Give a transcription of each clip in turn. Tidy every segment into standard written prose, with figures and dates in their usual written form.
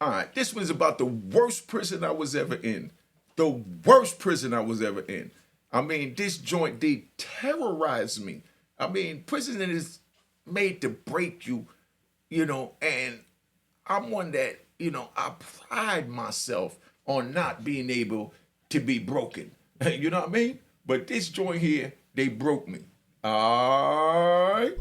All right, this one's about the worst prison I was ever in. The worst prison I was ever in. I mean, this joint, they terrorized me. I mean, prison is made to break you, and I'm one that, I pride myself on not being able to be broken. You know what I mean? But this joint here, they broke me. All right.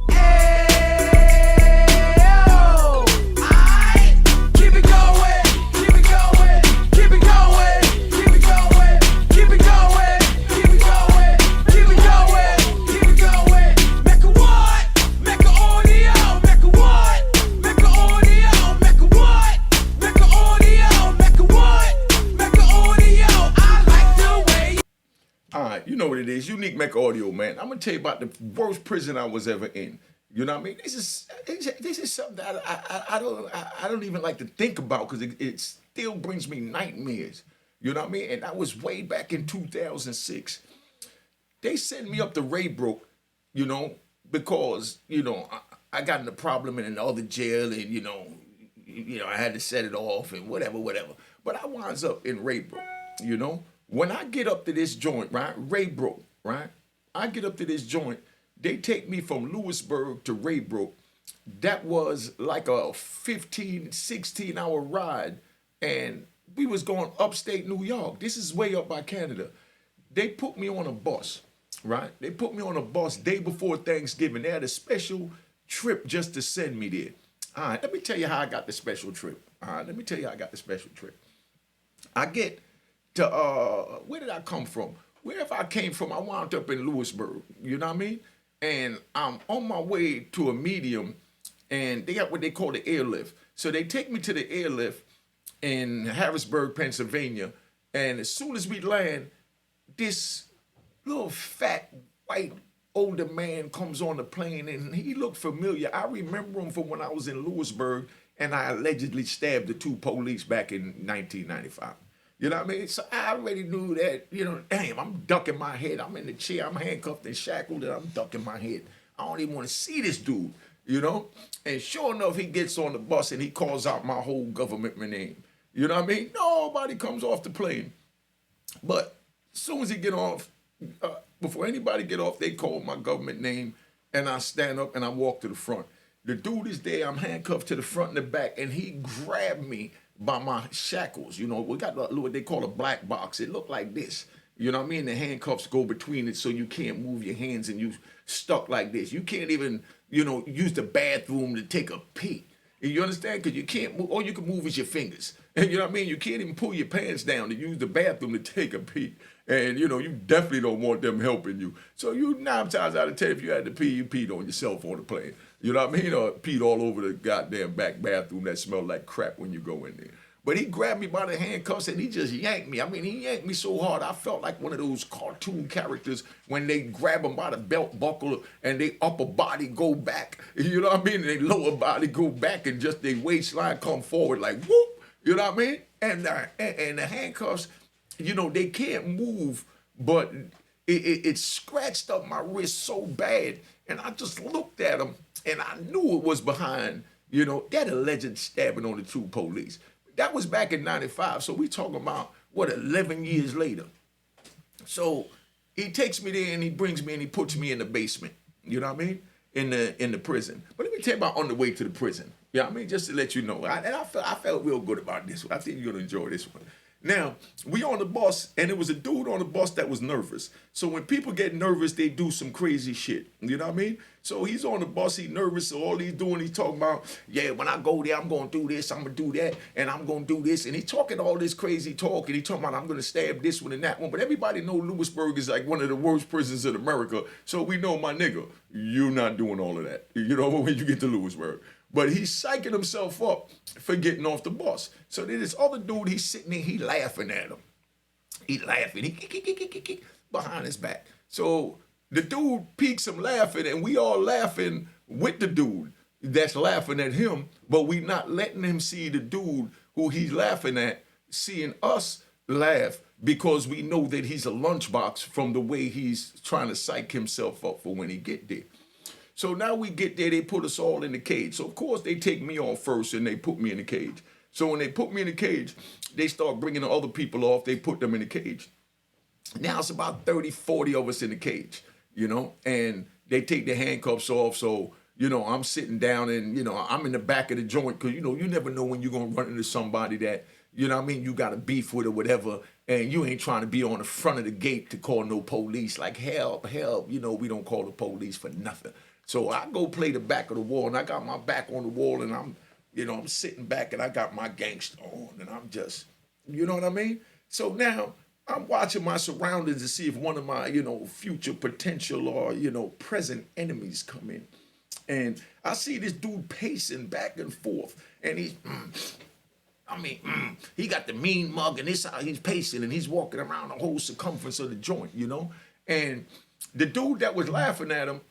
All right, you know what it is. Unique Mecca Audio, man. I'm gonna tell you about the worst prison I was ever in. You know what I mean? This is something that I don't even like to think about because it still brings me nightmares. You know what I mean? And that was way back in 2006. They sent me up to Ray Brook, because I got in a problem in another jail, and I had to set it off and whatever. But I winds up in Ray Brook, When I get up to this joint, right, Ray Brook, right, I get up to this joint, they take me from Lewisburg to Ray Brook. That was like a 15, 16-hour ride, and we was going upstate New York. This is way up by Canada. They put me on a bus, right? They put me on a bus day before Thanksgiving. They had a special trip just to send me there. All right, let me tell you how I got the special trip. I get to, where did I come from? Wherever I came from, I wound up in Lewisburg, you know what I mean? And I'm on my way to a medium, and they got what they call the airlift. So they take me to the airlift in Harrisburg, Pennsylvania, and as soon as we land, this little fat white older man comes on the plane, and he looked familiar. I remember him from when I was in Lewisburg, and I allegedly stabbed the two police back in 1995. You know what I mean? So I already knew that, damn, I'm ducking my head. I'm in the chair, I'm handcuffed and shackled, and I'm ducking my head. I don't even want to see this dude, And sure enough, he gets on the bus and he calls out my whole government name. You know what I mean? Nobody comes off the plane. But as soon as he get off, before anybody get off, they call my government name, and I stand up and I walk to the front. The dude is there, I'm handcuffed to the front and the back, and he grabbed me by my shackles. We got what they call a black box. It looked like this. You know what I mean? The handcuffs go between it so you can't move your hands, and you stuck like this. You can't even, use the bathroom to take a pee. You understand? Because you can't move. All you can move is your fingers. And you know what I mean? You can't even pull your pants down to use the bathroom to take a pee. And, you definitely don't want them helping you. So 9 times out of 10, if you had to pee, you peed on yourself on the plane. You know what I mean? Or peed all over the goddamn back bathroom that smelled like crap when you go in there. But he grabbed me by the handcuffs and he just yanked me. I mean, he yanked me so hard, I felt like one of those cartoon characters when they grab them by the belt buckle and they upper body go back. You know what I mean? And they lower body go back and just their waistline come forward like whoop. You know what I mean? And the handcuffs, they can't move, but it scratched up my wrist so bad. And I just looked at him and I knew it was behind, that alleged stabbing on the two police. That was back in 95, so we talking about, 11 years later. So he takes me there and he brings me and he puts me in the basement, you know what I mean, in the prison. But let me tell you about on the way to the prison, you know what I mean, just to let you know. I felt real good about this one. I think you're going to enjoy this one. Now, we on the bus, and there was a dude on the bus that was nervous. So when people get nervous, they do some crazy shit. You know what I mean? So he's on the bus, he's nervous, so all he's doing, he's talking about, yeah, when I go there, I'm going to do this, I'm going to do that, and I'm going to do this. And he's talking all this crazy talk, and he's talking about, I'm going to stab this one and that one. But everybody know Lewisburg is like one of the worst prisons in America. So we know, my nigga, you're not doing all of that, when you get to Lewisburg. But he's psyching himself up for getting off the bus. So then this other dude, he's sitting there, he laughing at him. He laughing, he behind his back. So the dude peeks him laughing, and we all laughing with the dude that's laughing at him, but we not letting him see the dude who he's laughing at, seeing us laugh because we know that he's a lunchbox from the way he's trying to psych himself up for when he get there. So now we get there, they put us all in the cage. So of course they take me on first and they put me in the cage. So when they put me in the cage, they start bringing the other people off. They put them in the cage. Now it's about 30, 40 of us in the cage, and they take the handcuffs off. So, I'm sitting down and, I'm in the back of the joint because, you never know when you're going to run into somebody that, you got a beef with or whatever, and you ain't trying to be on the front of the gate to call no police, like help, help. We don't call the police for nothing. So I go play the back of the wall, and I got my back on the wall, and I'm sitting back, and I got my gangster on, and I'm just, you know what I mean? So now I'm watching my surroundings to see if one of my, future potential or, present enemies come in. And I see this dude pacing back and forth, and he got the mean mug, and this how he's pacing, and he's walking around the whole circumference of the joint, And the dude that was laughing at him,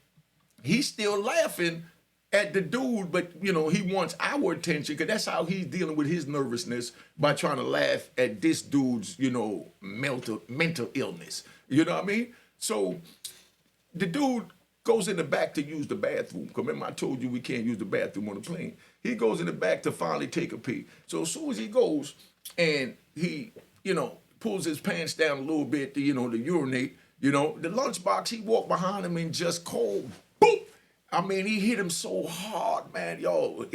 he's still laughing at the dude, but, he wants our attention because that's how he's dealing with his nervousness by trying to laugh at this dude's, mental illness. You know what I mean? So the dude goes in the back to use the bathroom. Because remember, I told you we can't use the bathroom on the plane. He goes in the back to finally take a pee. So as soon as he goes and he, pulls his pants down a little bit to, to urinate, the lunchbox, he walked behind him and just cold, boop. He hit him so hard, man. Yo,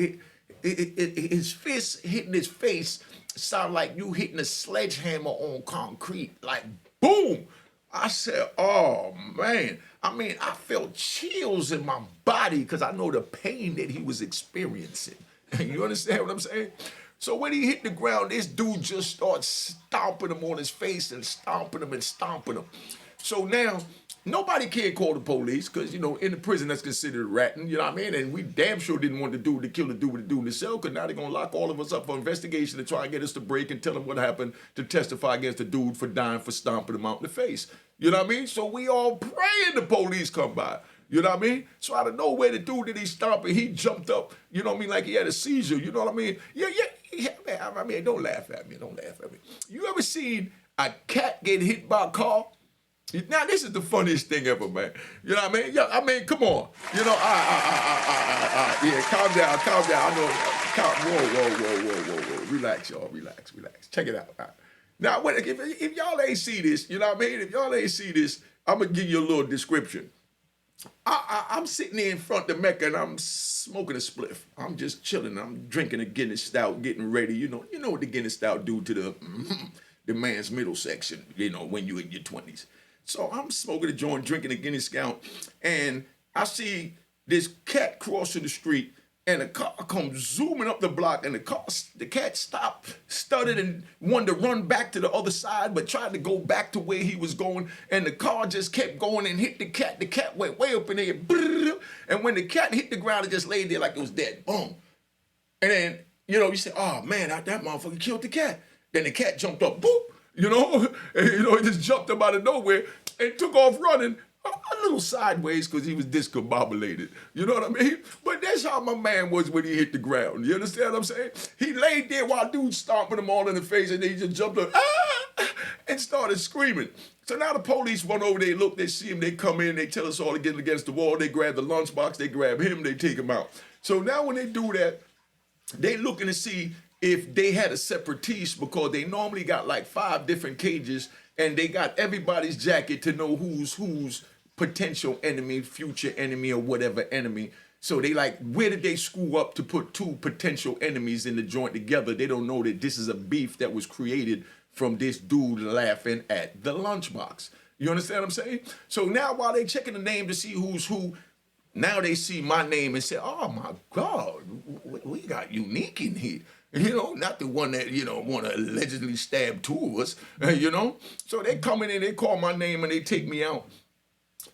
his fist hitting his face sounded like you hitting a sledgehammer on concrete. Like, boom. I said, oh, man. I felt chills in my body because I know the pain that he was experiencing. You understand what I'm saying? So when he hit the ground, this dude just starts stomping him on his face and stomping him and stomping him. So now, nobody can call the police because, in the prison that's considered ratting, you know what I mean? And we damn sure didn't want the dude to kill the dude with the dude in the cell because now they're going to lock all of us up for investigation to try and get us to break and tell them what happened to testify against the dude for dying for stomping him out in the face. You know what I mean? So we all praying the police come by. You know what I mean? So out of nowhere, the dude that he's stomping, he jumped up, you know what I mean, like he had a seizure. You know what I mean? Yeah, man, don't laugh at me. Don't laugh at me. You ever seen a cat get hit by a car? Now, this is the funniest thing ever, man. You know what I mean? Yeah, come on. Yeah, calm down. I know, whoa. Relax, y'all, relax. Check it out. Now, if y'all ain't see this, you know what I mean? If y'all ain't see this, I'm going to give you a little description. I'm sitting there in front of Mecca, and I'm smoking a spliff. I'm just chilling. I'm drinking a Guinness Stout, getting ready. You know what the Guinness Stout do to the man's middle section, when you're in your 20s. So I'm smoking a joint, drinking a Guinness Stout, and I see this cat crossing the street, and a car comes zooming up the block, and the cat stopped, stuttered, and wanted to run back to the other side, but tried to go back to where he was going, and the car just kept going and hit the cat. The cat went way up in the air, and when the cat hit the ground, it just laid there like it was dead. Boom. And then, you say, oh, man, that motherfucker killed the cat. Then the cat jumped up, boop. He just jumped up out of nowhere and took off running a little sideways because he was discombobulated. You know what I mean? But that's how my man was when he hit the ground. You understand what I'm saying? He laid there while dudes stomping him all in the face, and then he just jumped up and started screaming. So now the police run over, they look, they see him, they come in, they tell us all to get against the wall, they grab the lunchbox, they grab him, they take him out. So now when they do that, they looking to see if they had a separatiste because they normally got like 5 different cages and they got everybody's jacket to know who's potential enemy, future enemy, or whatever enemy. So they like, where did they screw up to put 2 potential enemies in the joint together? They don't know that this is a beef that was created from this dude laughing at the lunchbox. You understand what I'm saying? So now while they checking the name to see who's who, now they see my name and say, oh my God, we got Unique in here. Not the one that, want to allegedly stab 2 of us, So they come in and they call my name and they take me out.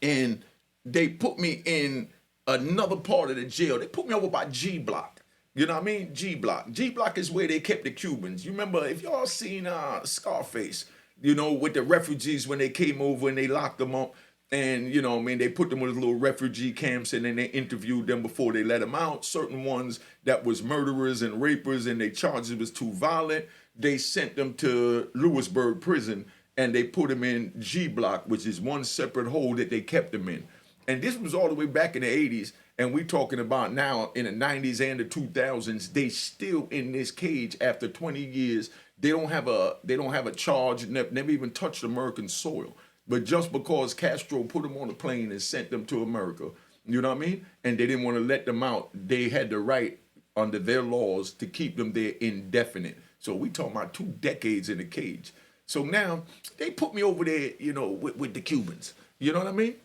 And they put me in another part of the jail. They put me over by G Block. You know what I mean? G Block. G Block is where they kept the Cubans. You remember, if y'all seen Scarface, with the refugees when they came over and they locked them up. And, they put them with little refugee camps and then they interviewed them before they let them out. Certain ones that was murderers and rapers and they charged it was too violent. They sent them to Lewisburg prison and they put them in G Block, which is one separate hole that they kept them in. And this was all the way back in the 80s. And we talking about now in the 90s and the 2000s, they still in this cage after 20 years. They don't have a charge, never even touched American soil. But just because Castro put them on a plane and sent them to America, you know what I mean? And they didn't want to let them out. They had the right under their laws to keep them there indefinite. So we talking about 2 decades in the cage. So now they put me over there, you know, with the Cubans. You know what I mean?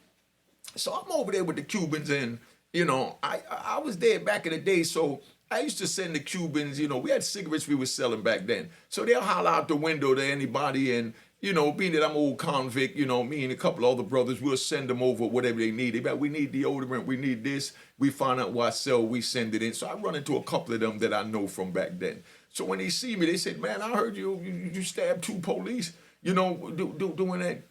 So I'm over there with the Cubans, and you know, I was there back in the day. So I used to send the Cubans, you know, we had cigarettes we were selling back then. So they'll holler out the window to anybody, and you know, being that I'm old convict, you know, me and a couple of other brothers, we'll send them over whatever they need. We need deodorant, we need this. We find out what sell, we send it in. So I run into a couple of them that I know from back then. So when they see me, they said, man, I heard you stabbed 2 police, you know, doing that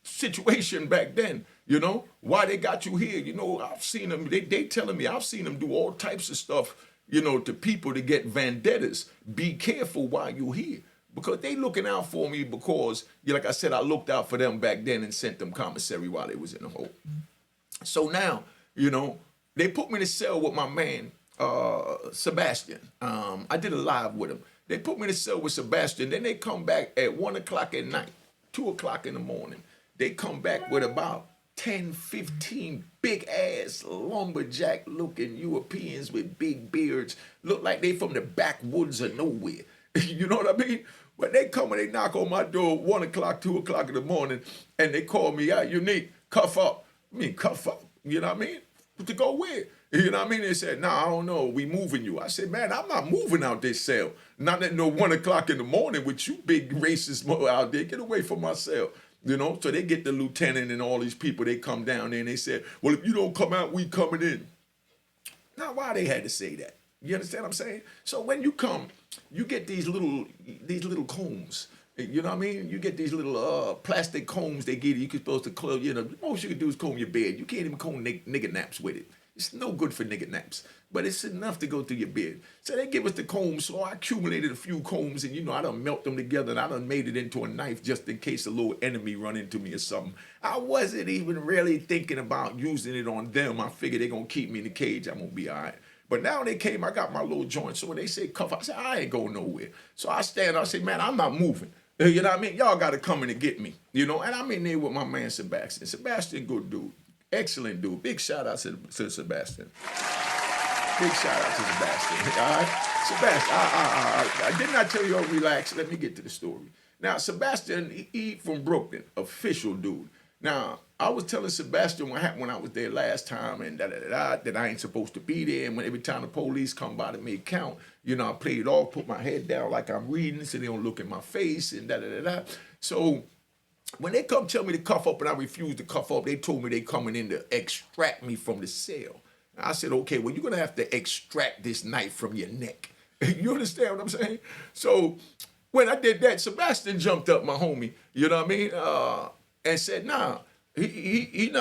situation back then, you know, why they got you here. You know, I've seen them, they telling me, I've seen them do all types of stuff, you know, to people to get vendettas. Be careful while you're here. Because they looking out for me because, like I said, I looked out for them back then and sent them commissary while they was in the hole. So now, you know, they put me in a cell with my man, Sebastian. I did a live with him. They put me in a cell with Sebastian. Then they come back at 1 o'clock at night, 2 o'clock in the morning. They come back with about 10, 15 big ass lumberjack looking Europeans with big beards. Look like they from the backwoods of nowhere. You know what I mean? But they come and they knock on my door 1 o'clock, 2 o'clock in the morning, and they call me out, Unique, cuff up. I mean, cuff up, you know what I mean? To go where? You know what I mean? They said, I don't know, we moving you. I said, man, I'm not moving out this cell. Not at no 1 o'clock in the morning with you big racists out there. Get away from my cell. You know, so they get the lieutenant and all these people, they come down there and they said, well, if you don't come out, we coming in. Now, why they had to say that? You understand what I'm saying? So when you come, you get these little combs. You know what I mean? You get these little plastic combs they give you. You're supposed to close, you know, most you can do is comb your bed. You can't even comb nigger naps with it. It's no good for nigger naps, but it's enough to go through your beard. So they give us the combs, so I accumulated a few combs, and you know, I done melt them together, and I done made it into a knife just in case a little enemy run into me or something. I wasn't even really thinking about using it on them. I figured they're gonna keep me in the cage, I'm gonna be all right. But now they came, I got my little joint, so when they say cuff, I said, I ain't going nowhere. So I stand up, I say, man, I'm not moving. You know what I mean? Y'all gotta come in and get me, you know? And I'm in there with my man, Sebastian. Sebastian, good dude. Excellent dude. Big shout out to Sebastian. Big shout out to Sebastian. All right? Sebastian, I did not tell you all relax. Let me get to the story. Now, Sebastian, he from Brooklyn, official dude. Now, I was telling Sebastian what happened when I was there last time and that I ain't supposed to be there. And when every time the police come by to make count, you know, I played it off, put my head down like I'm reading so they don't look in my face and So when they come tell me to cuff up and I refuse to cuff up, they told me they coming in to extract me from the cell. I said, okay, well, you're going to have to extract this knife from your neck. You understand what I'm saying? So when I did that, Sebastian jumped up, my homie, you know what I mean? And said, nah, you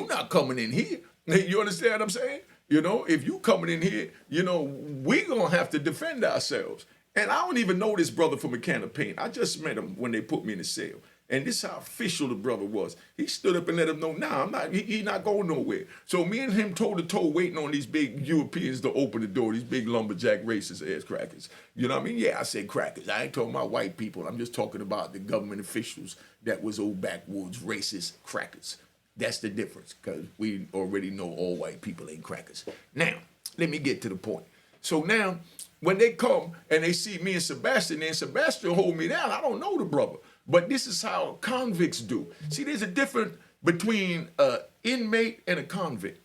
not coming in here. You understand what I'm saying? You know, if you coming in here, you know, we going to have to defend ourselves. And I don't even know this brother from a can of paint. I just met him when they put me in the cell. And this is how official the brother was. He stood up and let him know, nah, I'm not, he not going nowhere. So me and him toe to toe waiting on these big Europeans to open the door, these big lumberjack racist ass crackers. You know what I mean? Yeah, I said crackers. I ain't talking about white people. I'm just talking about the government officials that was old backwoods racist crackers. That's the difference, because we already know all white people ain't crackers. Now, let me get to the point. So now, when they come and they see me and Sebastian hold me down, I don't know the brother. But this is how convicts do. See, there's a difference between an inmate and a convict.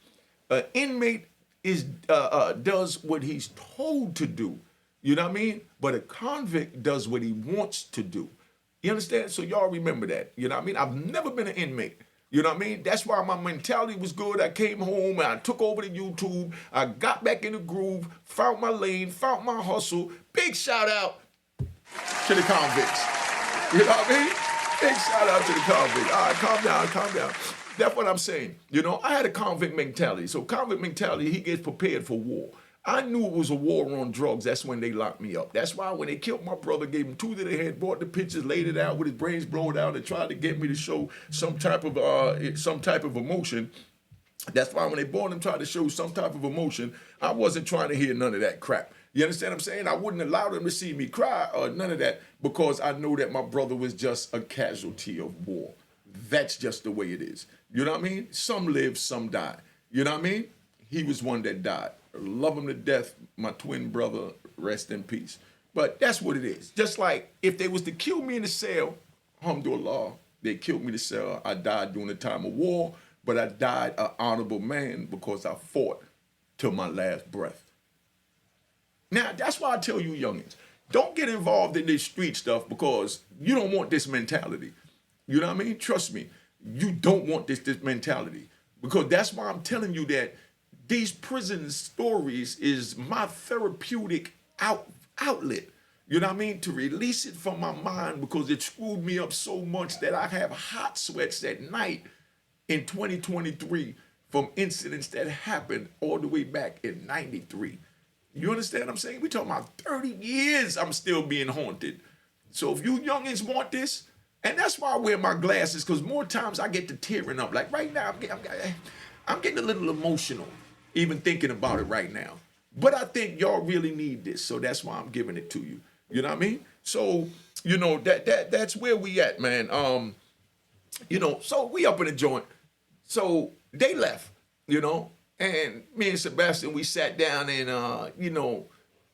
An inmate does what he's told to do. You know what I mean? But a convict does what he wants to do. You understand? So y'all remember that. You know what I mean? I've never been an inmate. You know what I mean? That's why my mentality was good. I came home and I took over to YouTube. I got back in the groove, found my lane, found my hustle. Big shout out to the convicts. You know what I mean? Big shout out to the convicts. All right, calm down. That's what I'm saying. You know, I had a convict mentality. So convict mentality, he gets prepared for war. I knew it was a war on drugs. That's when they locked me up. That's why when they killed my brother, gave him 2 to the head, brought the pictures, laid it out with his brains blown out, and tried to get me to show some type of emotion. That's why when they brought him, tried to show some type of emotion, I wasn't trying to hear none of that crap. You understand what I'm saying? I wouldn't allow them to see me cry or none of that because I know that my brother was just a casualty of war. That's just the way it is. You know what I mean? Some live, some die. You know what I mean? He was one that died. Love him to death, my twin brother, rest in peace. But that's what it is. Just like if they was to kill me in the cell, alhamdulillah, they killed me in the cell. I died during the time of war, but I died an honorable man because I fought till my last breath. Now, that's why I tell you youngins, don't get involved in this street stuff because you don't want this mentality. You know what I mean? Trust me, you don't want this mentality because that's why I'm telling you that these prison stories is my therapeutic outlet. You know what I mean? To release it from my mind because it screwed me up so much that I have hot sweats at night in 2023 from incidents that happened all the way back in 93. You understand what I'm saying? We're talking about 30 years I'm still being haunted. So if you youngins want this, and that's why I wear my glasses, because more times I get to tearing up. Like right now, I'm getting a little emotional, even thinking about it right now. But I think y'all really need this, so that's why I'm giving it to you. You know what I mean? So, you know, that's where we at, man. You know, so we up in the joint. So they left, you know, and me and Sebastian, we sat down and, you know,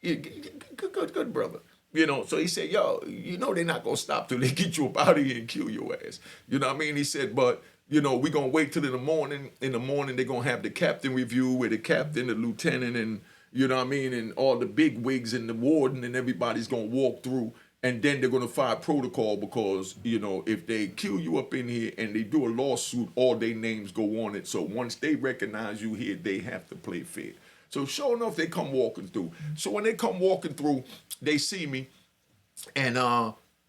good brother. You know, so he said, yo, you know they're not going to stop till they get you up out of here and kill your ass. You know what I mean? He said, but, you know, we're going to wait till in the morning. In the morning, they're going to have the captain review with the captain, the lieutenant, and, you know what I mean, and all the big wigs and the warden and everybody's going to walk through. And then they're going to file protocol because, you know, if they kill you up in here and they do a lawsuit, all their names go on it. So once they recognize you here, they have to play fair. So sure enough, they come walking through. So when they come walking through, they see me and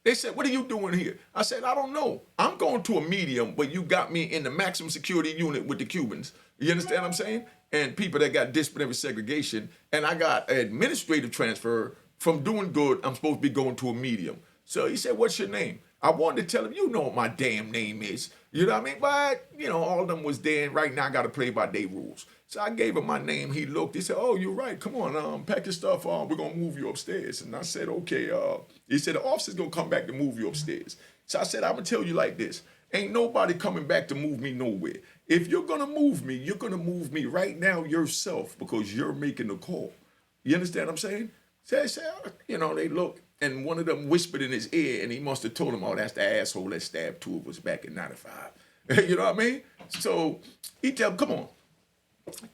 they said, what are you doing here? I said, I don't know. I'm going to a medium, but you got me in the maximum security unit with the Cubans. You understand what I'm saying? And people that got disciplinary segregation. And I got an administrative transfer from doing good. I'm supposed to be going to a medium. So he said, what's your name? I wanted to tell him, you know what my damn name is. You know what I mean? But, you know, all of them was there. And right now I got to play by their rules. So I gave him my name. He looked. He said, oh, you're right. Come on, pack your stuff. We're going to move you upstairs. And I said, okay. He said, the officer's going to come back to move you upstairs. So I said, I'm going to tell you like this. Ain't nobody coming back to move me nowhere. If you're going to move me, you're going to move me right now yourself because you're making the call. You understand what I'm saying? So I said, you know, they look. And one of them whispered in his ear, and he must have told him, oh, that's the asshole that stabbed 2 of us back in 95. You know what I mean? So he tell him, come on.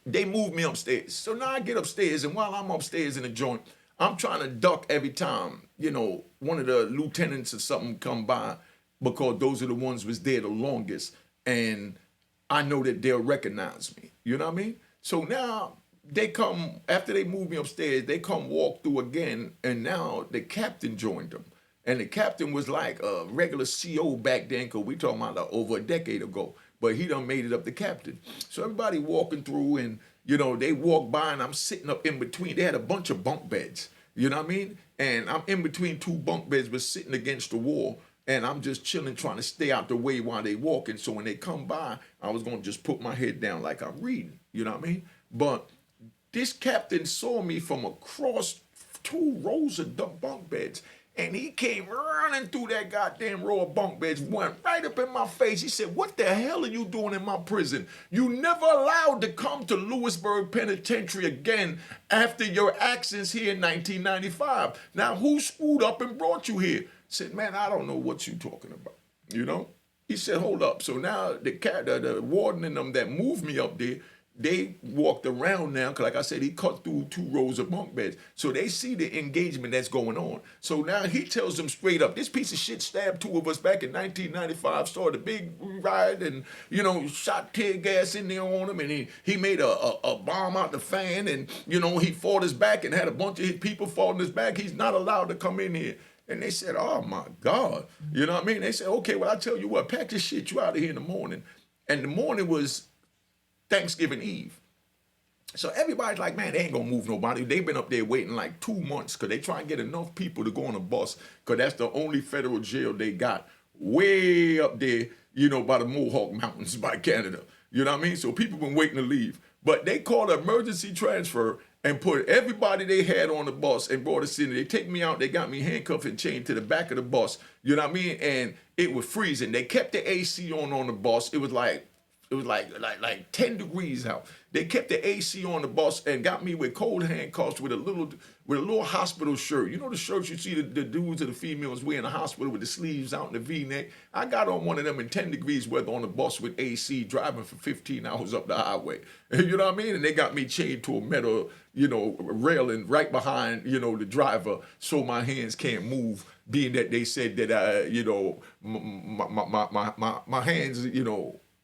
They moved me upstairs. So now I get upstairs, and while I'm upstairs in the joint, I'm trying to duck every time, you know, one of the lieutenants or something come by because those are the ones was there the longest. And I know that they'll recognize me. You know what I mean? So now they come, after they move me upstairs, they come walk through again, and now the captain joined them. And the captain was like a regular CO back then, because we talking about like over a decade ago. But he done made it up to captain. So everybody walking through, and, you know, they walk by, and I'm sitting up in between. They had a bunch of bunk beds, you know what I mean? And I'm in between 2 bunk beds, but sitting against the wall. And I'm just chilling, trying to stay out the way while they walking. So when they come by, I was going to just put my head down like I'm reading, you know what I mean? But this captain saw me from across 2 rows of bunk beds, and he came running through that goddamn row of bunk beds, went right up in my face. He said, what the hell are you doing in my prison? You never allowed to come to Lewisburg Penitentiary again after your actions here in 1995. Now, who screwed up and brought you here? I said, man, I don't know what you talking about, you know? He said, hold up. So now the warden and them that moved me up there, they walked around now, because like I said, he cut through 2 rows of bunk beds. So they see the engagement that's going on. So now he tells them straight up, this piece of shit stabbed 2 of us back in 1995, started a big riot and, you know, shot tear gas in there on him, and he made a bomb out the fan, and, you know, he fought his back and had a bunch of his people fought his back. He's not allowed to come in here. And they said, oh, my God. You know what I mean? They said, okay, well, I tell you what, pack this shit, you out of here in the morning. And the morning was Thanksgiving Eve. So everybody's like, man, they ain't gonna move nobody. They've been up there waiting like 2 months because they try and get enough people to go on a bus because that's the only federal jail they got way up there, by the Mohawk Mountains by Canada. You know what I mean? So people been waiting to leave. But they called an emergency transfer and put everybody they had on the bus and brought us in. They take me out. They got me handcuffed and chained to the back of the bus. You know what I mean? And it was freezing. They kept the AC on the bus. It was like 10 degrees out. They kept the AC on the bus and got me with cold handcuffs with a little hospital shirt. You know the shirts you see the dudes or the females wear in the hospital with the sleeves out in the V-neck? I got on one of them in 10 degrees weather on the bus with AC driving for 15 hours up the highway. You know what I mean? And they got me chained to a metal, railing right behind, the driver so my hands can't move, being that they said that, my hands,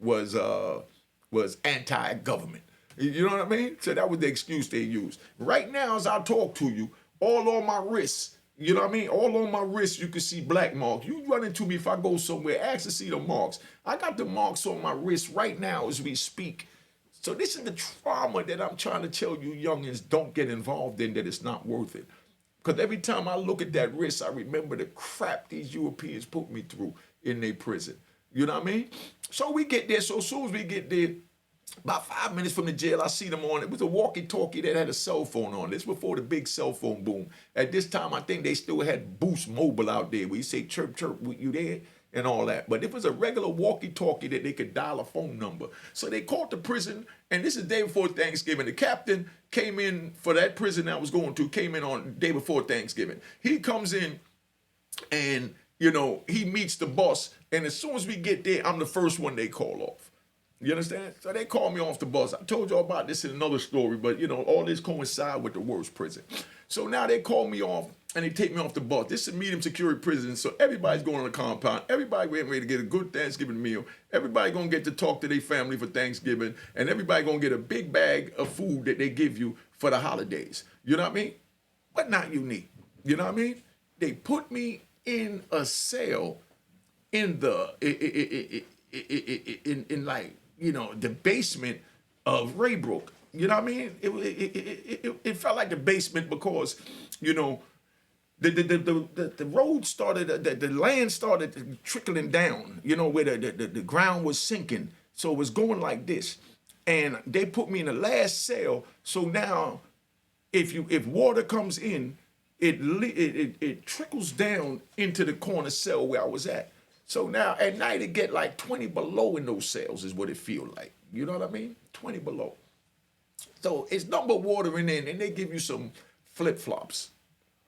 was anti-government. You know what I mean? So that was the excuse they used. Right now, as I talk to you, all on my wrists, you know what I mean? All on my wrists, you can see black marks. You run into me if I go somewhere, ask to see the marks. I got the marks on my wrist right now as we speak. So this is the trauma that I'm trying to tell you youngins don't get involved in, that it's not worth it. Because every time I look at that wrist, I remember the crap these Europeans put me through in their prison. You know what I mean? So we get there. So as soon as we get there, about 5 minutes from the jail, I see them on. It was a walkie-talkie that had a cell phone on. This before the big cell phone boom. At this time, I think they still had Boost Mobile out there where you say, chirp, chirp, you there? And all that. But it was a regular walkie-talkie that they could dial a phone number. So they called the prison, and this is the day before Thanksgiving. The captain came in for that prison I was going to, came in on the day before Thanksgiving. He comes in and, he meets the boss, and as soon as we get there, I'm the first one they call off. You understand? So they called me off the bus. I told y'all about this in another story, but, all this coincide with the worst prison. So now they call me off, and they take me off the bus. This is a medium security prison, so everybody's going on the compound. Everybody getting ready to get a good Thanksgiving meal. Everybody going to get to talk to their family for Thanksgiving, and everybody going to get a big bag of food that they give you for the holidays. You know what I mean? But not unique. You know what I mean? They put me in a cell in the in like the basement of Ray Brook. You know what I mean? It felt like the basement because the road started, the land started trickling down. Where the ground was sinking, so it was going like this. And they put me in the last cell. So now, if water comes in, it trickles down into the corner cell where I was at. So now at night it get like 20 below in those cells is what it feel like. You know what I mean? 20 below. So it's nothing but water in there, and they give you some flip-flops.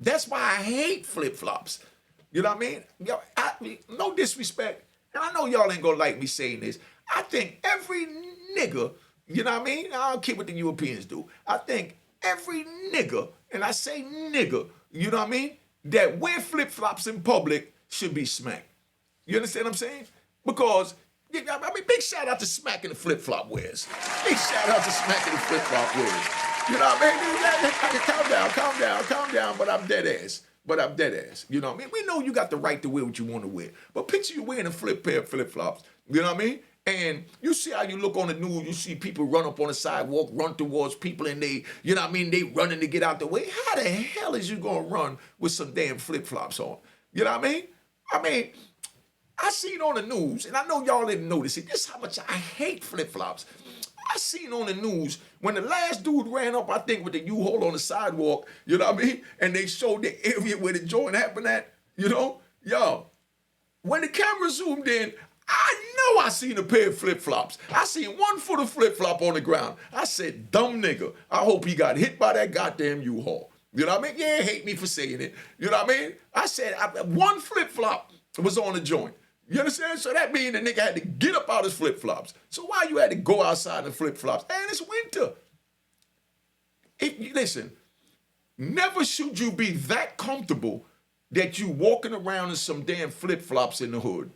That's why I hate flip-flops. You know what I mean? No disrespect. And I know y'all ain't gonna like me saying this. I think every nigga, you know what I mean? I don't care what the Europeans do. I think every nigga, and I say nigga, you know what I mean, that wear flip-flops in public should be smacked. You understand what I'm saying? Because, big shout out to smacking the flip-flop wears. Big shout out to smacking the flip-flop wears. You know what I mean? Calm down, but I'm dead ass. You know what I mean? We know you got the right to wear what you want to wear. But picture you wearing a pair of flip-flops. You know what I mean? And you see how you look on the news, you see people run up on the sidewalk, run towards people, and they, you know what I mean, they running to get out the way. How the hell is you gonna run with some damn flip-flops on? You know what I mean, I seen on the news, and I know y'all didn't notice it, this is how much I hate flip-flops. I seen on the news when the last dude ran up, I think, with the U-Haul on the sidewalk, you know what I mean? And they showed the area where the joint happened at, yo, when the camera zoomed in, I know I seen a pair of flip-flops. I seen 1 foot of flip-flop on the ground. I said, dumb nigga. I hope he got hit by that goddamn U-Haul. You know what I mean? Yeah, hate me for saying it. You know what I mean? I said 1 flip-flop was on the joint. You understand? So that means the nigga had to get up out his flip-flops. So why you had to go outside in flip-flops? And it's winter. Listen, never should you be that comfortable that you walking around in some damn flip-flops in the hood.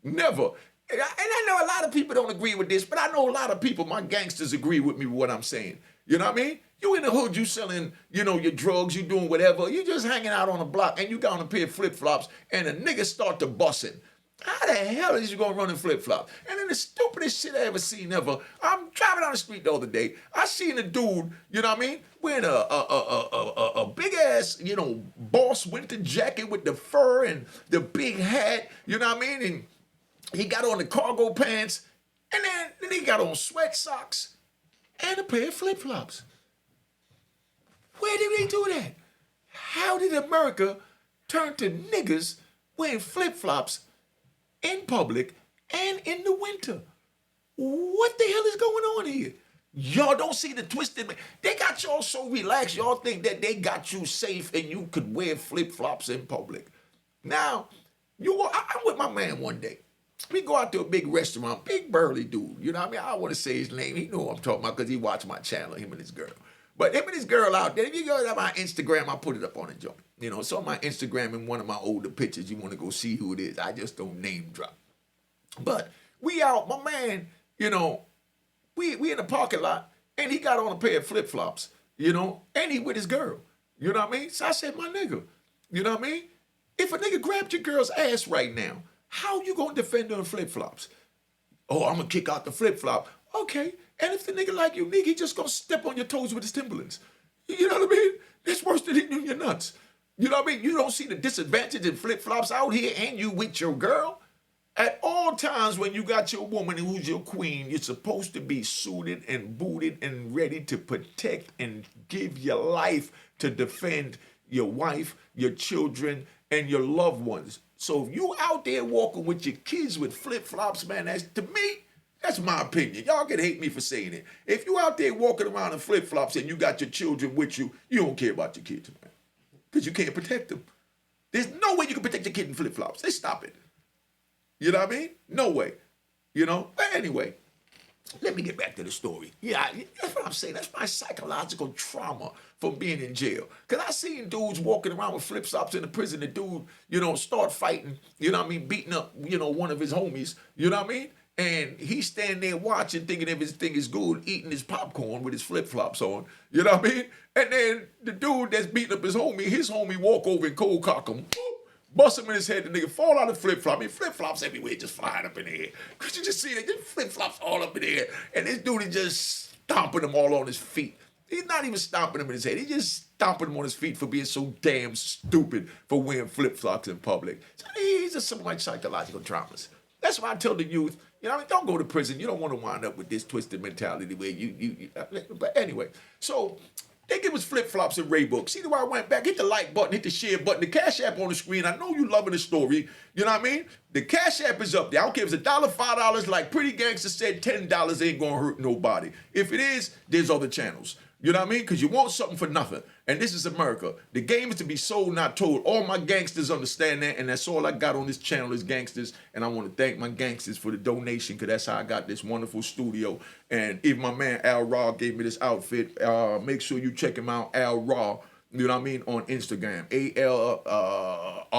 Never. And I know a lot of people don't agree with this, but I know a lot of people, my gangsters, agree with me with what I'm saying. You know what I mean? You in the hood, you selling, your drugs, you doing whatever. You just hanging out on the block, and you got on a pair of flip-flops, and a nigga start to bussin'. How the hell is you gonna run in flip-flops? And then the stupidest shit I ever seen ever. I'm driving down the street the other day. I seen a dude, you know what I mean, wearing a big ass, boss winter jacket with the fur and the big hat, you know what I mean? And he got on the cargo pants, and then he got on sweat socks and a pair of flip-flops. Where did they do that? How did America turn to niggas wearing flip-flops in public and in the winter? What the hell is going on here? Y'all don't see the twisted. They got y'all so relaxed. Y'all think that they got you safe and you could wear flip-flops in public. Now, I'm with my man one day. We go out to a big restaurant, big burly dude. You know what I mean? I don't want to say his name. He know what I'm talking about because he watched my channel, him and his girl. But him and his girl out there, if you go to my Instagram, I put it up on the joint. So on my Instagram in one of my older pictures, you want to go see who it is. I just don't name drop. But we out, my man, we in the parking lot, and he got on a pair of flip-flops, and he with his girl. You know what I mean? So I said, my nigga, you know what I mean? If a nigga grabbed your girl's ass right now, how you gonna defend her in flip-flops? Oh, I'm gonna kick out the flip-flop. Okay, and if the nigga like you, nigga, he just gonna step on your toes with his Timberlands. You know what I mean? That's worse than hitting you in your nuts. You know what I mean? You don't see the disadvantage in flip-flops out here and you with your girl. At all times when you got your woman who's your queen, you're supposed to be suited and booted and ready to protect and give your life to defend your wife, your children, and your loved ones. So if you out there walking with your kids with flip-flops, man, to me, that's my opinion. Y'all can hate me for saying it. If you out there walking around in flip-flops and you got your children with you, you don't care about your kids, man. Because you can't protect them. There's no way you can protect your kid in flip-flops. They stop it. You know what I mean? No way. But anyway, let me get back to the story. Yeah, that's what I'm saying. That's my psychological trauma from being in jail. Because I seen dudes walking around with flip-flops in the prison. The dude, start fighting, beating up, one of his homies. You know what I mean? And he's standing there watching, thinking everything is good, eating his popcorn with his flip-flops on. You know what I mean? And then the dude that's beating up his homie walk over and cold cock him. Bust him in his head, the nigga fall out of flip-flop. I mean, flip-flops everywhere, just flying up in the air. Could you just see that? Just flip-flops all up in the air. And this dude is just stomping them all on his feet. He's not even stomping them in his head. He's just stomping them on his feet for being so damn stupid for wearing flip-flops in public. So these are some of my psychological traumas. That's why I tell the youth, don't go to prison. You don't want to wind up with this twisted mentality where but anyway. So they give us flip-flops and Ray Brook. See why I went back? Hit the like button, hit the share button, the Cash App on the screen. I know you loving the story. You know what I mean? The Cash App is up there. I don't care if it's $1, $5, like Pretty Gangster said, $10 ain't gonna hurt nobody. If it is, there's other channels. You know what I mean? Because you want something for nothing. And this is America. The game is to be sold, not told. All my gangsters understand that, and that's all I got on this channel is gangsters. And I want to thank my gangsters for the donation, because that's how I got this wonderful studio. And even my man Al Raw gave me this outfit. Make sure you check him out, Al Raw. You know what I mean? On Instagram, ALRAH.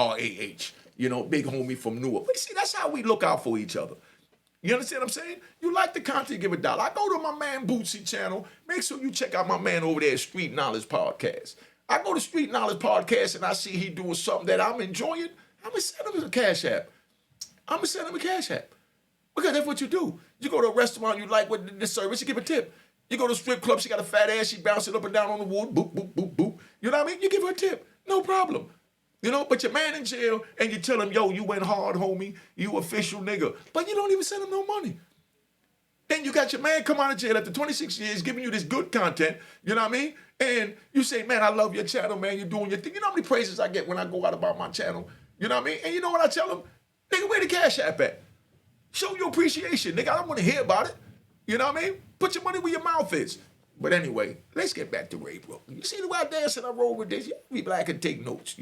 Big homie from Newark. But see, that's how we look out for each other. You understand what I'm saying? You like the content, give $1. I go to my man Bootsy channel. Make sure you check out my man over there at Street Knowledge Podcast. I go to Street Knowledge Podcast and I see he doing something that I'm enjoying. I'm going to send him a Cash App. Because that's what you do. You go to a restaurant, you like what the service, you give a tip. You go to a strip club, she got a fat ass, she bouncing up and down on the wood, boop, boop, boop, boop. You know what I mean? You give her a tip. No problem. But your man in jail, and you tell him, yo, you went hard, homie. You official nigga. But you don't even send him no money. Then you got your man come out of jail after 26 years giving you this good content, you know what I mean? And you say, man, I love your channel, man. You're doing your thing. You know how many praises I get when I go out about my channel? You know what I mean? And you know what I tell him? Nigga, where the Cash App at? Show your appreciation. Nigga, I don't want to hear about it. You know what I mean? Put your money where your mouth is. But anyway, let's get back to Ray Brook. You see the way I dance and I roll with this? You be black and take notes,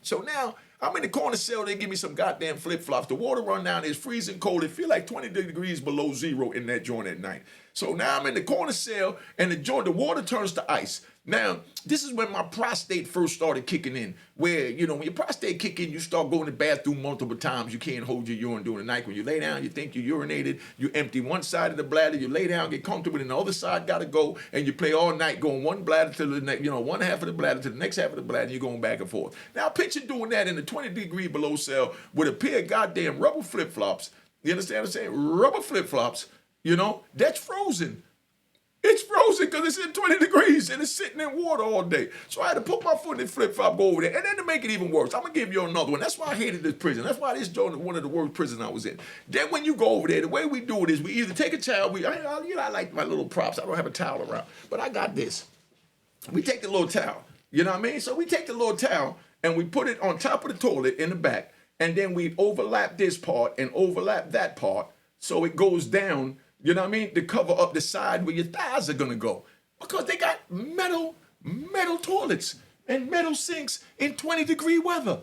So now, I'm in the corner cell, they give me some goddamn flip-flops. The water run down, it's freezing cold. It feel like 20 degrees below zero in that joint at night. So now I'm in the corner cell, and the water turns to ice. Now, this is when my prostate first started kicking in, where, when your prostate kick in, you start going to the bathroom multiple times. You can't hold your urine during the night. When you lay down, you think you urinated, you empty one side of the bladder, you lay down, get comfortable, and the other side got to go, and you play all night going one bladder to the next, one half of the bladder to the next half of the bladder, and you're going back and forth. Now, picture doing that in a 20-degree below cell with a pair of goddamn rubber flip-flops. You understand what I'm saying? Rubber flip-flops, that's frozen. It's frozen because it's in 20 degrees and it's sitting in water all day. So I had to put my foot in the flip-flop, go over there. And then to make it even worse, I'm going to give you another one. That's why I hated this prison. That's why this is one of the worst prisons I was in. Then when you go over there, the way we do it is we either take a towel. I like my little props. I don't have a towel around. But I got this. We take the little towel. You know what I mean? So we take the little towel and we put it on top of the toilet in the back. And then we overlap this part and overlap that part so it goes down, you know what I mean, to cover up the side where your thighs are going to go. Because they got metal toilets and metal sinks in 20-degree weather.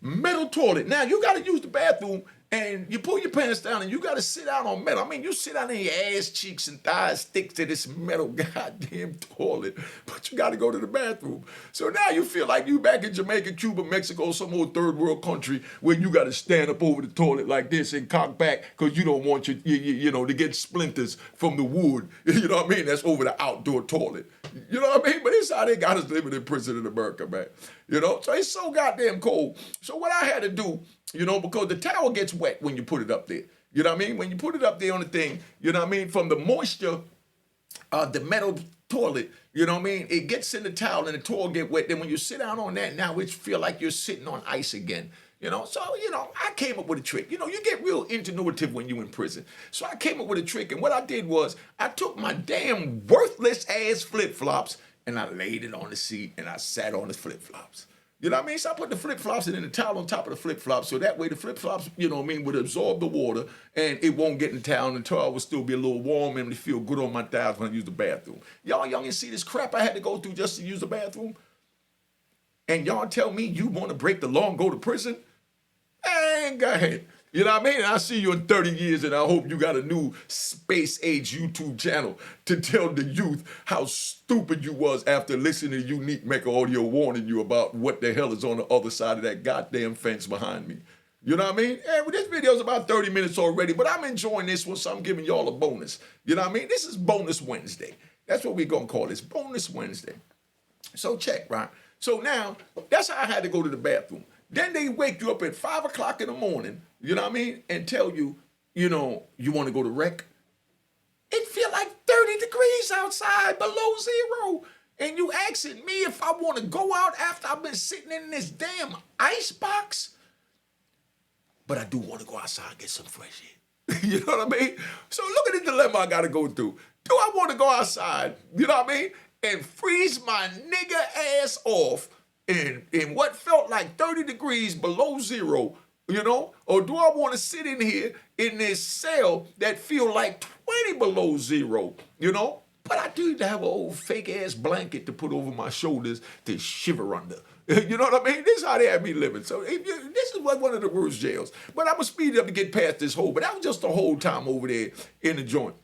Metal toilet. Now, you got to use the bathroom and you pull your pants down and you got to sit out on metal. I mean, you sit down and your ass cheeks and thighs stick to this metal goddamn toilet, but you got to go to the bathroom. So now you feel like you back in Jamaica, Cuba, Mexico, some old third world country where you got to stand up over the toilet like this and cock back because you don't want to get splinters from the wood. You know what I mean? That's over the outdoor toilet. You know what I mean? But this is how they got us living in prison in America, man. So it's so goddamn cold. So what I had to do, because the towel gets wet when you put it up there. You know what I mean? When you put it up there on the thing, you know what I mean? From the moisture, the metal toilet, you know what I mean? It gets in the towel and the towel get wet. Then when you sit down on that, now it feel like you're sitting on ice again. So, I came up with a trick. You get real ingenuitive when you're in prison. So I came up with a trick. And what I did was I took my damn worthless ass flip-flops and I laid it on the seat and I sat on the flip-flops. You know what I mean? So I put the flip-flops and then the towel on top of the flip-flops so that way the flip-flops, would absorb the water and it won't get in the towel and the towel will still be a little warm and it feel good on my thighs when I use the bathroom. Y'all can see this crap I had to go through just to use the bathroom? And y'all tell me you want to break the law and go to prison? And go ahead. You know what I mean? I'll see you in 30 years and I hope you got a new space age YouTube channel to tell the youth how stupid you was after listening to Unique Mecca audio warning you about what the hell is on the other side of that goddamn fence behind me. You know what I mean? And this video is about 30 minutes already, but I'm enjoying this one, so I'm giving y'all a bonus. You know what I mean? This is Bonus Wednesday. That's what we're going to call this, Bonus Wednesday. So check, right? So now, that's how I had to go to the bathroom. Then they wake you up at 5 o'clock in the morning, you know what I mean, and tell you, you want to go to rec. It feel like 30 degrees outside, below zero. And you asking me if I want to go out after I've been sitting in this damn ice box. But I do want to go outside and get some fresh air. You know what I mean? So look at the dilemma I got to go through. Do I want to go outside, you know what I mean, and freeze my nigga ass off in what felt like 30 degrees below zero, or do I want to sit in here in this cell that feel like 20 below zero, But I do have an old fake ass blanket to put over my shoulders to shiver under. You know what I mean? This is how they have me living. So this is one of the worst jails. But I'm going to speed it up to get past this hole. But that was just the whole time over there in the joint.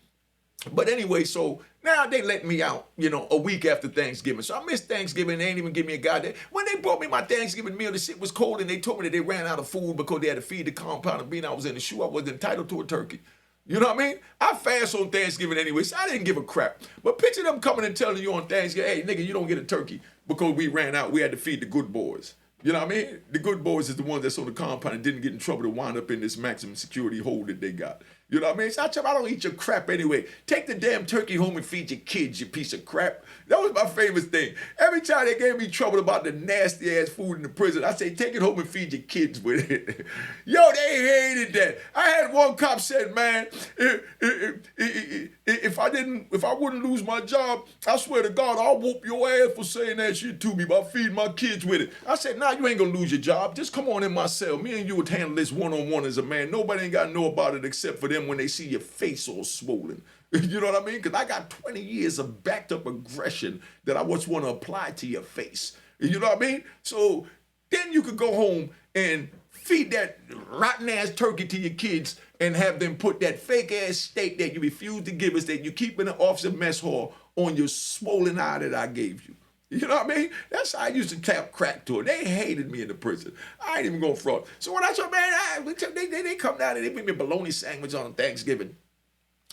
But anyway, so now they let me out, a week after Thanksgiving. So I missed Thanksgiving. They ain't even give me a goddamn. When they brought me my Thanksgiving meal, the shit was cold, and they told me that they ran out of food because they had to feed the compound. And being I was in the shoe, I wasn't entitled to a turkey. You know what I mean? I fast on Thanksgiving anyway, so I didn't give a crap. But picture them coming and telling you on Thanksgiving, hey, nigga, you don't get a turkey because we ran out. We had to feed the good boys. You know what I mean? The good boys is the ones that's on the compound and didn't get in trouble to wind up in this maximum security hole that they got. You know what I mean? So I tell them, I don't eat your crap anyway. Take the damn turkey home and feed your kids, you piece of crap. That was my favorite thing. Every time they gave me trouble about the nasty ass food in the prison, I say, take it home and feed your kids with it. Yo, they hated that. I had one cop said, man, if I wouldn't lose my job, I swear to God, I'll whoop your ass for saying that shit to me about feeding my kids with it. I said, nah, you ain't gonna lose your job. Just come on in my cell. Me and you would handle this one-on-one as a man. Nobody ain't gotta know about it except for them when they see your face all swollen. You know what I mean? Because I got 20 years of backed up aggression that I just want to apply to your face. You know what I mean? So then you could go home and feed that rotten ass turkey to your kids and have them put that fake ass steak that you refuse to give us that you keep in the officer mess hall on your swollen eye that I gave you. You know what I mean? That's how I used to tap crack to it. They hated me in the prison. I ain't even gonna front. So when I said, man, they come down and they bring me a bologna sandwich on Thanksgiving.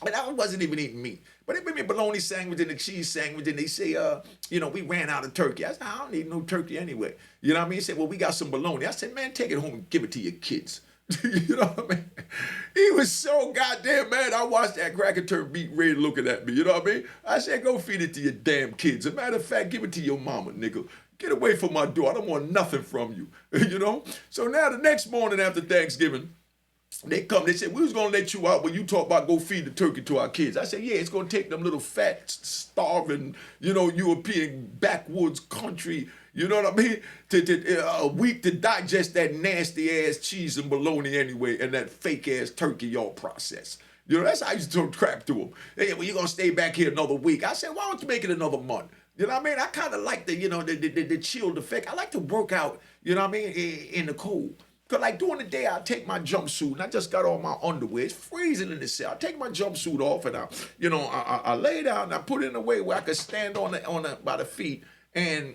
And I wasn't even eating meat. But they bring me a bologna sandwich and a cheese sandwich, and they say, we ran out of turkey. I said, I don't need no turkey anyway. You know what I mean? He said, well, we got some bologna. I said, man, take it home and give it to your kids. You know what I mean? He was so goddamn mad. I watched that cracker turn beat red looking at me. You know what I mean? I said, go feed it to your damn kids. As a matter of fact, give it to your mama, nigga. Get away from my door. I don't want nothing from you. You know? So now the next morning after Thanksgiving, they come, they said, we was going to let you out when you talk about go feed the turkey to our kids. I said, yeah, it's going to take them little fat, starving, European backwoods country, you know what I mean, a week to digest that nasty-ass cheese and bologna anyway and that fake-ass turkey y'all process. You know, that's how I used to talk crap to them. Hey, well, you're going to stay back here another week. I said, why don't you make it another month? You know what I mean? I kind of like the chilled effect. I like to work out, you know what I mean, in the cold. Because like during the day, I take my jumpsuit and I just got on my underwear. It's freezing in the cell. I take my jumpsuit off and I lay down and I put it in a way where I could stand on by the feet and,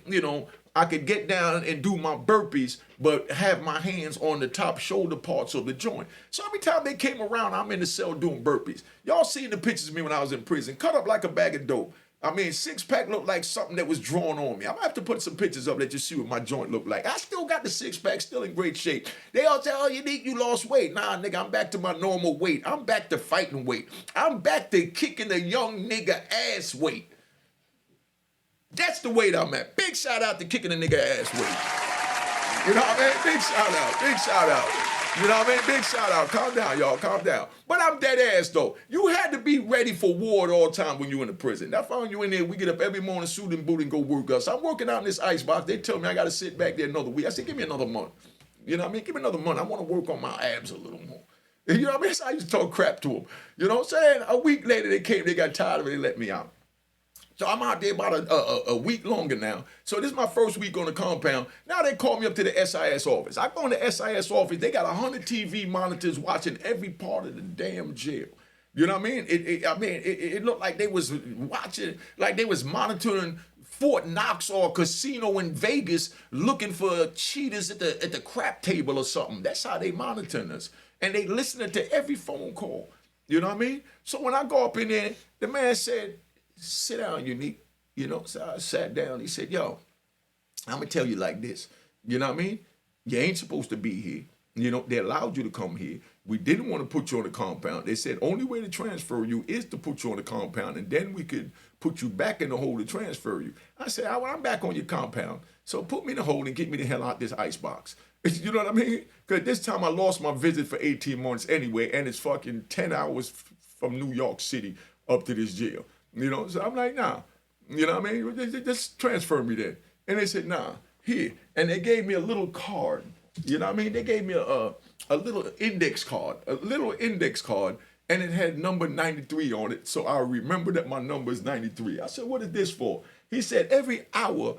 I could get down and do my burpees, but have my hands on the top shoulder parts of the joint. So every time they came around, I'm in the cell doing burpees. Y'all seen the pictures of me when I was in prison, cut up like a bag of dope. I mean, six-pack looked like something that was drawn on me. I'm going to have to put some pictures up that you see what my joint looked like. I still got the six-pack, still in great shape. They all say, oh, you lost weight. Nah, nigga, I'm back to my normal weight. I'm back to fighting weight. I'm back to kicking the young nigga ass weight. That's the weight I'm at. Big shout out to kicking a nigga ass weight. You know what I mean? Big shout out. Big shout out. You know what I mean? Big shout out. Calm down, y'all. Calm down. But I'm dead ass, though. You had to be ready for war at all time when you in the prison. I found you in there. We get up every morning, suit and boot, and go work us. I'm working out in this ice box. They tell me I got to sit back there another week. I said, give me another month. You know what I mean? Give me another month. I want to work on my abs a little more. You know what I mean? So I used to talk crap to them. You know what I'm saying? A week later, they came. They got tired of it. They let me out. So I'm out there about a week longer now. So this is my first week on the compound. Now they call me up to the SIS office. I go in the SIS office. They got 100 TV monitors watching every part of the damn jail. You know what I mean? It looked like they was watching, like they was monitoring Fort Knox or a casino in Vegas looking for cheaters at the crap table or something. That's how they monitoring us. And they listening to every phone call. You know what I mean? So when I go up in there, the man said, sit down, Unique. You know, so I sat down. He said, yo, I'm going to tell you like this. You know what I mean? You ain't supposed to be here. You know, they allowed you to come here. We didn't want to put you on the compound. They said only way to transfer you is to put you on the compound, and then we could put you back in the hole to transfer you. I said, I'm back on your compound, so put me in the hole and get me the hell out this ice box. You know what I mean? Because this time I lost my visit for 18 months anyway, and it's fucking 10 hours from New York City up to this jail. You know, so I'm like, nah. You know what I mean? Just transfer me there. And they said, nah, here. And they gave me a little card. You know what I mean? They gave me a little index card, and it had number 93 on it. So I remember that my number is 93. I said, what is this for? He said, every hour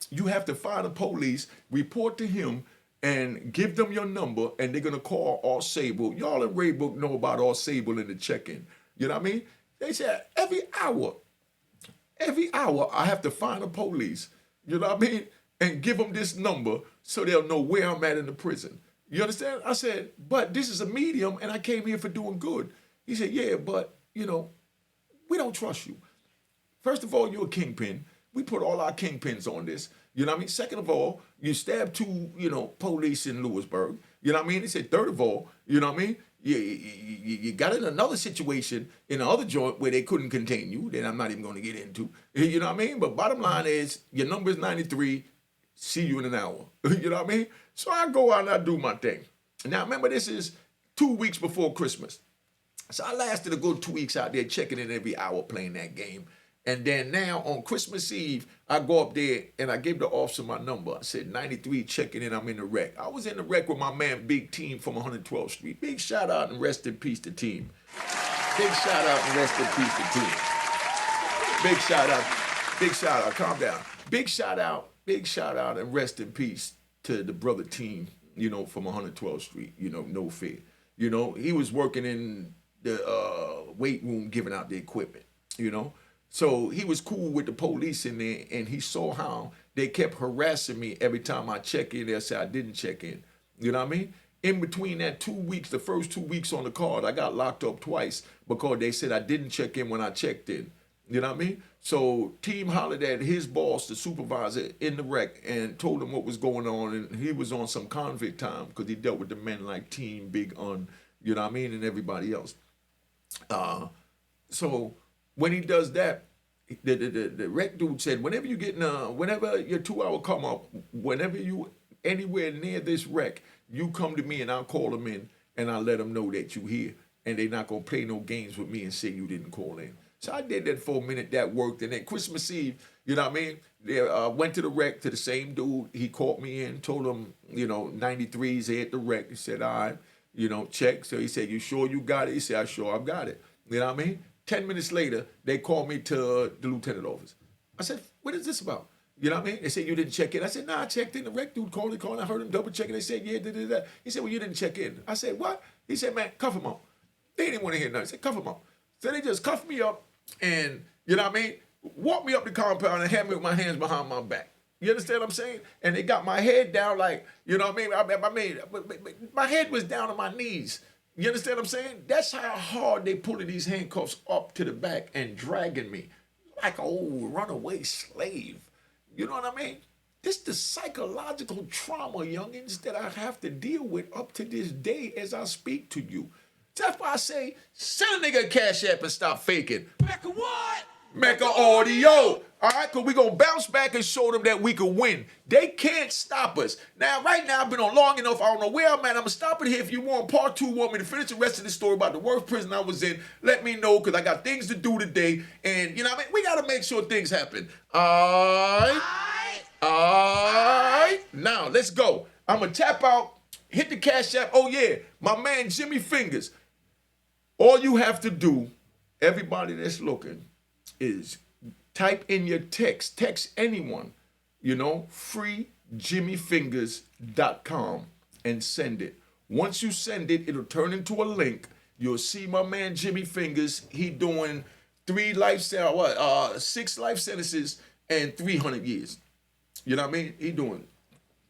you have to find the police, report to him, and give them your number, and they're going to call All Sable. Y'all in Ray Brook know about All Sable in the check-in. You know what I mean? They said, every hour, I have to find the police, you know what I mean, and give them this number so they'll know where I'm at in the prison. You understand? I said, but this is a medium, and I came here for doing good. He said, yeah, but, we don't trust you. First of all, you're a kingpin. We put all our kingpins on this. You know what I mean? Second of all, you stabbed two, police in Lewisburg. You know what I mean? He said, third of all, you know what I mean? You got in another situation in the other joint where they couldn't contain you that I'm not even going to get into. You know what I mean? But bottom line is, your number is 93. See you in an hour. You know what I mean? So I go out and I do my thing. Now, remember, this is 2 weeks before Christmas. So I lasted a good 2 weeks out there checking in every hour playing that game. And then now on Christmas Eve, I go up there and I gave the officer my number. I said 93 checking in, I'm in the wreck. I was in the wreck with my man Big Team from 112th Street. Big shout out and rest in peace to Team. Big shout out and rest in peace to Team. Big shout out, calm down. Big shout out and rest in peace to the brother Team, from 112th Street, no fear. He was working in the weight room giving out the equipment, So he was cool with the police in there, and he saw how they kept harassing me every time I check in. They said I didn't check in. You know what I mean? In between that 2 weeks, the first 2 weeks on the card, I got locked up twice because they said I didn't check in when I checked in. You know what I mean? So Team hollered at his boss, the supervisor, in the rec and told him what was going on. And he was on some convict time because he dealt with the men like Team, Big Un, you know what I mean, and everybody else. So when he does that, the rec dude said, whenever you get whenever your 2 hour come up, whenever you anywhere near this wreck, you come to me and I'll call them in and I'll let them know that you here, and they're not gonna play no games with me and say you didn't call in. So I did that for a minute. That worked. And then Christmas Eve, you know what I mean? They went to the wreck to the same dude. He called me in, told him, 93s here at the wreck. He said, all right, check. So he said, you sure you got it? He said, I sure I've got it. You know what I mean? 10 minutes later, they called me to the lieutenant office. I said, what is this about? You know what I mean? They said, you didn't check in. I said, nah, I checked in. The rec dude called. I heard him double checking. They said, yeah, da. He said, well, you didn't check in. I said, what? He said, man, cuff him up. They didn't want to hear nothing. I said, cuff him up. So they just cuffed me up and, you know what I mean, walked me up the compound and had me with my hands behind my back. You understand what I'm saying? And they got my head down like, you know what I mean? My head was down on my knees. You understand what I'm saying? That's how hard they pulling these handcuffs up to the back and dragging me like an old runaway slave. You know what I mean? This the psychological trauma, youngins, that I have to deal with up to this day as I speak to you. That's why I say, send a nigga a Cash App and stop faking. Mecca what? Mecca audio. All right, because we're going to bounce back and show them that we can win. They can't stop us. Now, right now, I've been on long enough. I don't know where I'm at. I'm going to stop it here. If you want part 2, want me to finish the rest of the story about the worst prison I was in, let me know, because I got things to do today. And, you know what I mean? We got to make sure things happen. All right. Now, let's go. I'm going to tap out, hit the Cash App. Oh, yeah, my man Jimmy Fingers. All you have to do, everybody that's looking, is type in your text anyone, freejimmyfingers.com and send it. Once you send it, it'll turn into a link. You'll see my man Jimmy Fingers. He doing 6 life sentences and 300 years. You know what I mean?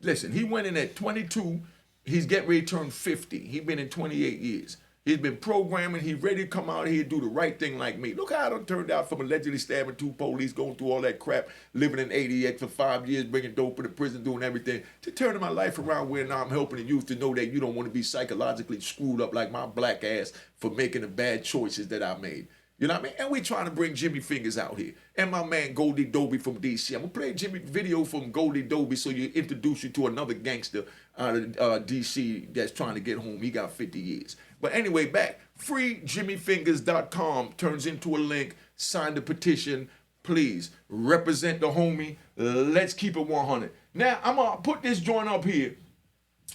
Listen, he went in at 22. He's getting ready to turn 50. He's been in 28 years. He's been programming. He's ready to come out here and do the right thing like me. Look how it turned out from allegedly stabbing 2 police, going through all that crap, living in 88 for 5 years, bringing dope into prison, doing everything, to turning my life around where now I'm helping the youth to know that you don't want to be psychologically screwed up like my black ass for making the bad choices that I made. You know what I mean? And we trying to bring Jimmy Fingers out here. And my man Goldie Dobie from DC. I'm going to play Jimmy video from Goldie Dobie so you introduce you to another gangster out of DC that's trying to get home. He got 50 years. But anyway, back. FreeJimmyFingers.com turns into a link. Sign the petition. Please represent the homie. Let's keep it 100. Now, I'm going to put this joint up here.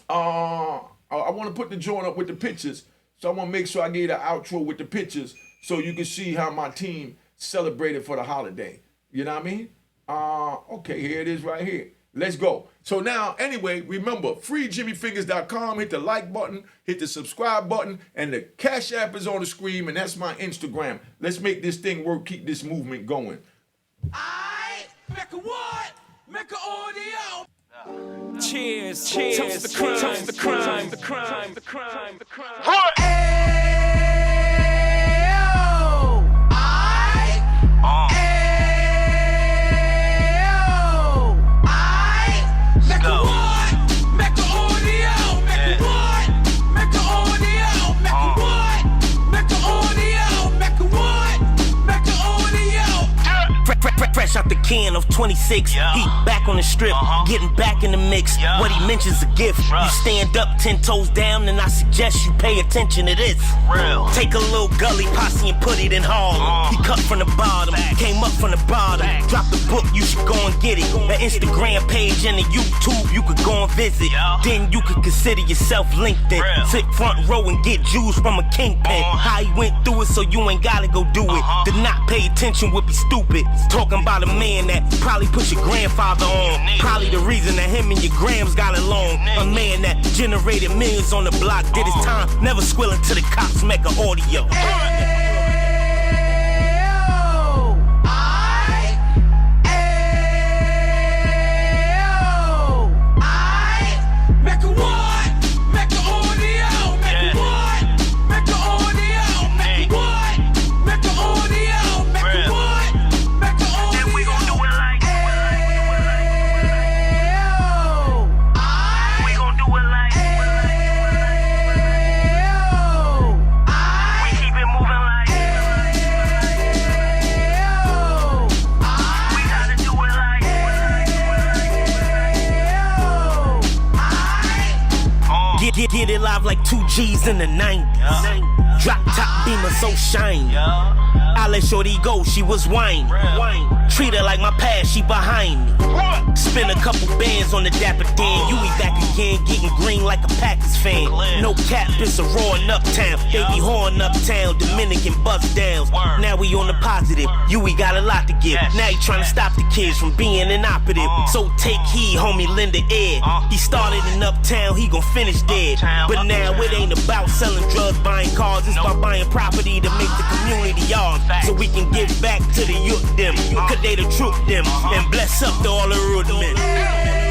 I want to put the joint up with the pictures. So I want to make sure I get an outro with the pictures so you can see how my team celebrated for the holiday. You know what I mean? Okay, here it is right here. Let's go. So now, anyway, remember, freejimmyfingers.com, hit the like button, hit the subscribe button, and the Cash App is on the screen, and that's my Instagram. Let's make this thing work, keep this movement going. Mecca what? Mecca audio. Cheers, toast the crime, toast the crime, the crime, the crime, the crime. What? Fresh out the can of 26, yeah. He back on the strip, getting back in the mix. Yeah. What he mentions a gift. Bruh. You stand up 10 toes down, and I suggest you pay attention to this. Real. Take a little gully posse and put it in Harlem. He cut from the bottom, came up from the bottom. Drop the book, you should go and get it. The Instagram page and the YouTube, you could go and visit. Yeah. Then you could consider yourself LinkedIn. Real. Sit front row and get Jews from a kingpin. How he went through it, so you ain't gotta go do it. To not pay attention would be stupid. Talking about a man that probably put your grandfather on. Probably the reason that him and your grams got along. A man that generated millions on the block, did his time, never squilling to the cops. Mecca audio. I Get it live like 2 G's in the 90s. Drop top beamer so shiny. I let shorty go, she was whining. Treat her like my past, she behind me. Spend a couple bands on the Dapper Dan. You be back again, getting green like a Packers fan. No cap, it's a raw in Uptown. Baby horn Uptown, Dominican bust downs. Now we on the positive, we got a lot to give. Now he trying to stop the kids from being inoperative. So take heed, homie, lend a ear. He started in Uptown, he gon' finish dead. But now it ain't about selling drugs, buying cars. It's about buying property to make the community ours. So we can give back to the youth them. Cause they the truth them. And bless up to all the rudiments.